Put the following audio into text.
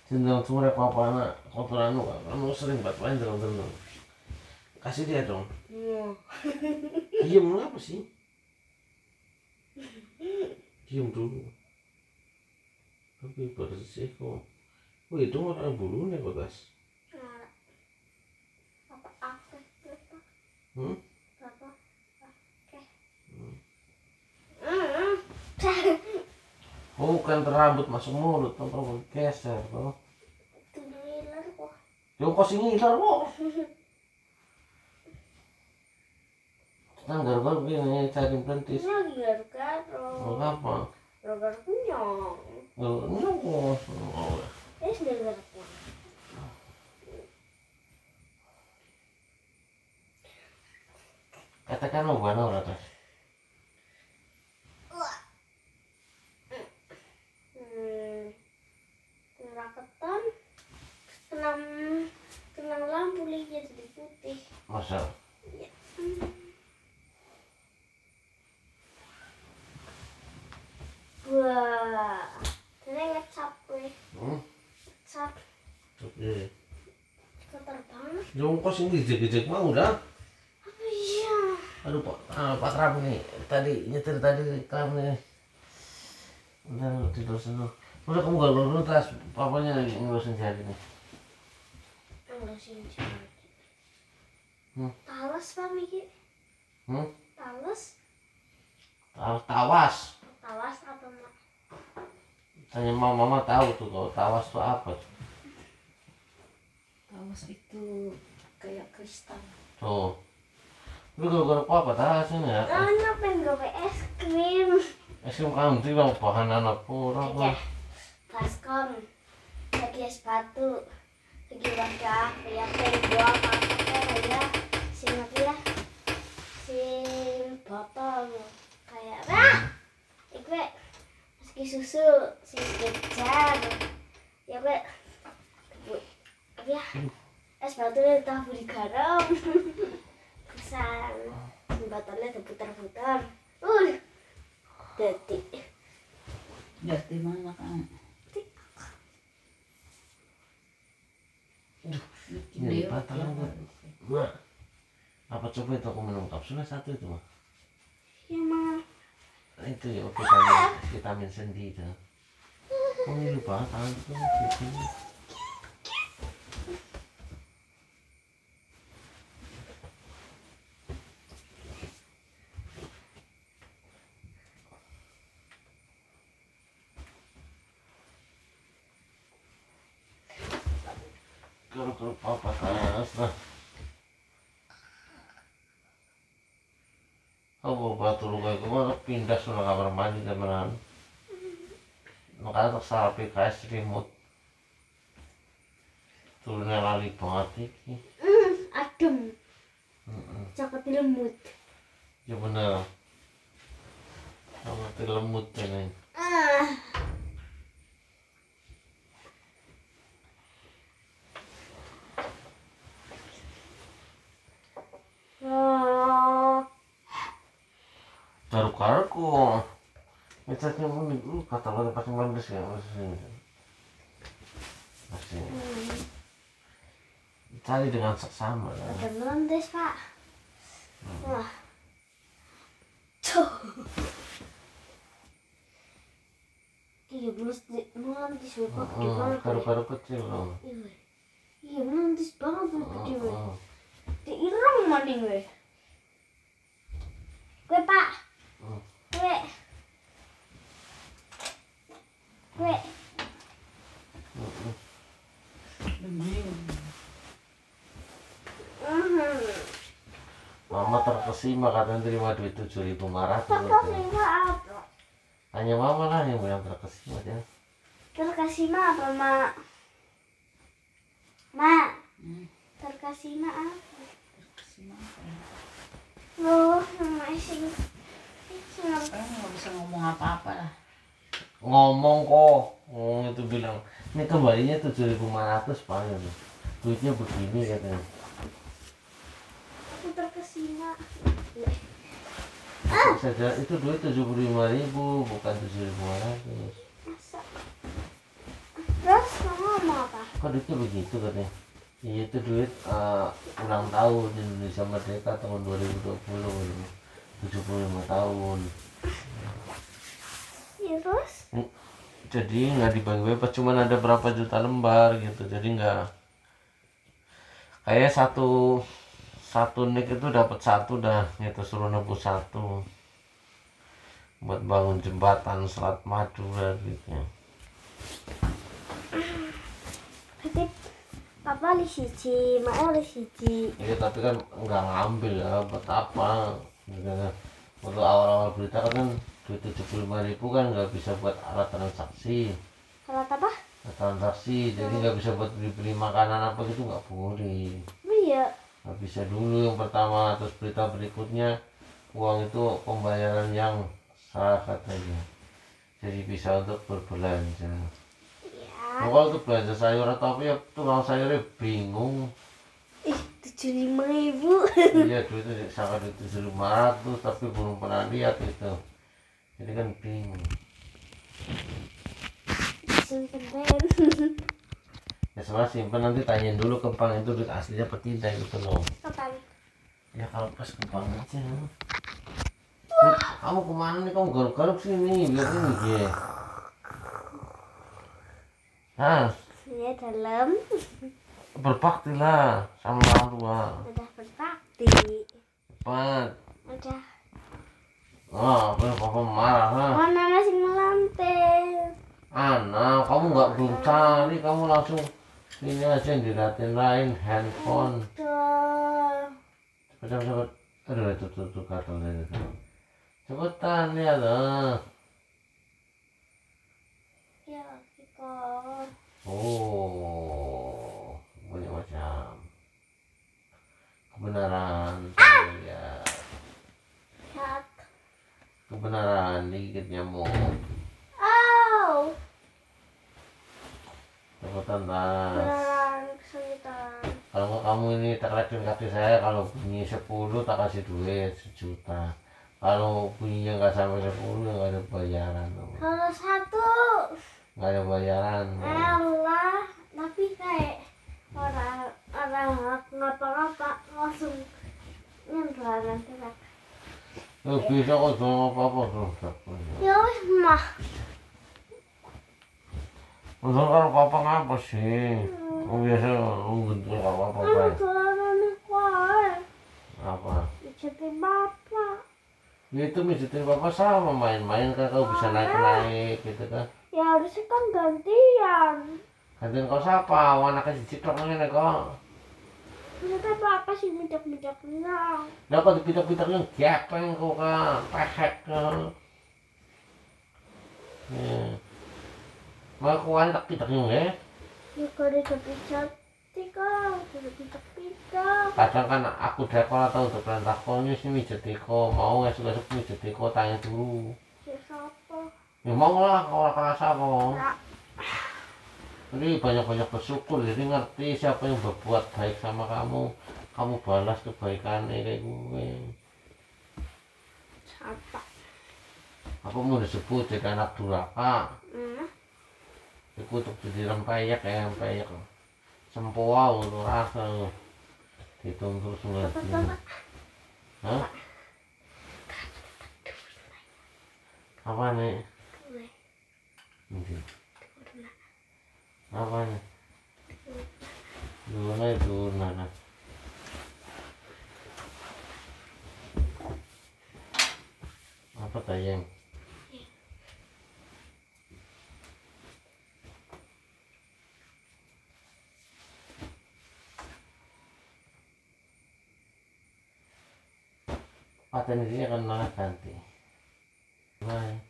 cenderung sumur apa anak kotoran kamu sering buat main terus. Kasih dia dong. Diem apa sih? Diem dulu. Tapi bersih kok. Oh itu ada bulunya kok tas. Apa akeh apa? Apa? Akeh. Oh kan terambut masuk mulut, atau geser kok. Itu ngiler kok. Yo kok sing ngiler kok. Nang garuk begini cari pentis. Ini lagi garuk-garuk. Oh apa? Garuk kenyang. Oh nyok. Ini sudah garuknya. Katakan mau buat apa tas? Raketan kena lampu lihat jadi putih. Masa? Ya. Wah, ini ngecap gue. Ngecap. Oke. Kotor banget. Yo kok sing gejek-gejek mau dah. Apa iya? Aduh Pak Kram nih tadi nyetir tadi Kram nih. Udah tidur sana. Udah kamu gak lurus tas, papanya lagi ngurusin jari nih. Ngurusin jari. Talas Pak Miki? Talas? Tawas. Talas apa Mak? Tanya mama tahu tuh kalau tawas tuh apa. Tawas itu kayak kristal. Tuh. Lu gara-gara apa tasnya ya? Nanya pengen gawe es krim. Es krim kamu tuh bang bahan anak pura Oke. kok. Baskom. Lagi es batu. Lagi wadah. Ya pengen buah apa ya. Sing apa ya? Sing botol. Kayak iku meski susu sing kejar. Ya gue. Apa ya? Es batu ditambah di garam. Kesan. Botolnya diputar-putar. Detik. Dari mana kan? Ini patah mak. Apa coba itu aku minum kapsulnya satu itu mah? Ya mah. Itu ya vitamin sendi itu. Kok ngilu banget tangan itu gitu. Kalau papa tas lah. Aku batu lu kayak kemana pindah sudah kamar mandi temenan. Makanya tersalah PKS remote. Turunnya lali banget iki. Adem. Coklat lemut. Ya bener. Sama lemut ini. Garuk-garuk kok. Ngecatnya lu kata lo pasti mampus ya pasti. Cari dengan seksama. Ada melendes Pak. Wah. Tuh. Iya melendes Pak. Garuk-garuk kecil loh. Iya melendes banget tuh gede. Diirang maning we. Gue Pak. Gue. Mama terkesima katanya terima duit 7.500. Terkesima apa? Hanya mama lah yang bilang terkesima ya. Terkesima apa Mak? Mak. Terkesima apa? Loh, Mama sing. Sekarang nggak bisa ngomong apa-apa lah. Ngomong kok, itu bilang ini kembalinya 7.500 paling. Duitnya begini katanya. Aku terkesima. Saja itu duit 75.000 bukan 7.500. Masa? Terus Mama mau kok duitnya begitu katanya. Iya itu duit ulang tahun Indonesia Merdeka tahun 2020, 75 tahun. Ya terus? Jadi nggak dibagi bebas, cuman ada berapa juta lembar gitu, jadi nggak kayak satu nik itu dapat satu dah gitu, suruh nebus satu buat bangun jembatan Selat Madura gitu. Berarti papa li siji, mak li siji. Iya tapi kan nggak ngambil ya, buat apa gitu kan. Untuk awal-awal berita kan duit 75.000 kan nggak bisa buat alat transaksi. Alat apa? Transaksi jadi nggak bisa buat beli makanan apa gitu, nggak boleh. Iya. Nggak bisa dulu yang pertama, terus berita berikutnya uang itu pembayaran yang sah katanya, jadi bisa untuk berbelanja. Ya. Kalau untuk belanja sayur atau apa ya tukang sayurnya bingung. Ih, 75.000. Iya duitnya sangat duit 7.500 tapi belum pernah lihat itu, jadi kan bingung. Simpen. Ya sebenarnya simpen, nanti tanyain dulu ke bank itu duit aslinya apa tidak gitu loh. Kapan? Ya kalau pas ke bank aja. Nih, kamu kemana nih, kamu garuk-garuk sini biar ini ya. Nah, Saya dalam berbakti lah sama orang tua. udah berbakti. Cepat. Udah. Oh, papa marah ha. Mana nasi melantai? Anak, kamu nggak belum cari, kamu langsung ini aja yang dilihatin lain handphone. Tuh. Cepet. Aduh itu gatel itu. Cepetan lihat lah. Ya, kok. Oh, banyak macam kebenaran. Ya, Lihat. kebenaran digigit nyamuk. Oh. Cepetan lah. Beneran kesulitan. Kalau nggak kamu ini terlacun kaki saya, kalau bunyi 10 tak kasih duit 1 juta. Kalau bunyinya nggak sampai 10 nggak ada bayaran. Kalau satu. Nggak ada bayaran. Allah, tapi kayak orang ngapa-ngapa langsung nyendra nanti lah. Bisa kok sama apa-apa tuh. Ya wis mah. Udah kalau papa ngapa sih? Biasa nunggu kalau apa Anu apa. dolanan kuwi. Apa? Jadi bapak. Ya itu mijitin papa sama main-main kan, kau bisa naik-naik gitu kan. Ya harusnya kan gantian. Gantiin kau siapa? Anaknya diciklok ngene kok. Ternyata papa sih mijak-mijaknya. Lah kok dipitak-pitaknya gepeng kok kan, pehek kan. Ya. Mau kuan tak pitaknya nggih. Ya kalau dijat-jat kan, dijat-pitak. Kadang kan aku dekor atau untuk perintah kau ini sih mijetiko, mau esuk-esuk mijetiko tanya dulu. Ya siapa? Ya mau lah kalau kerasa kok. Ya. Jadi banyak-banyak bersyukur, jadi ngerti siapa yang berbuat baik sama kamu, kamu balas kebaikannya kayak gue. Siapa? Apa mau disebut jadi anak durhaka? Itu untuk jadi rempeyek ya, rempeyek sempoa untuk rasa hitung terus ngerti. Hah? Apa nih? Ini. Apa nih? Duna. Apa tayang? Paten ini akan malah ganti. Bye.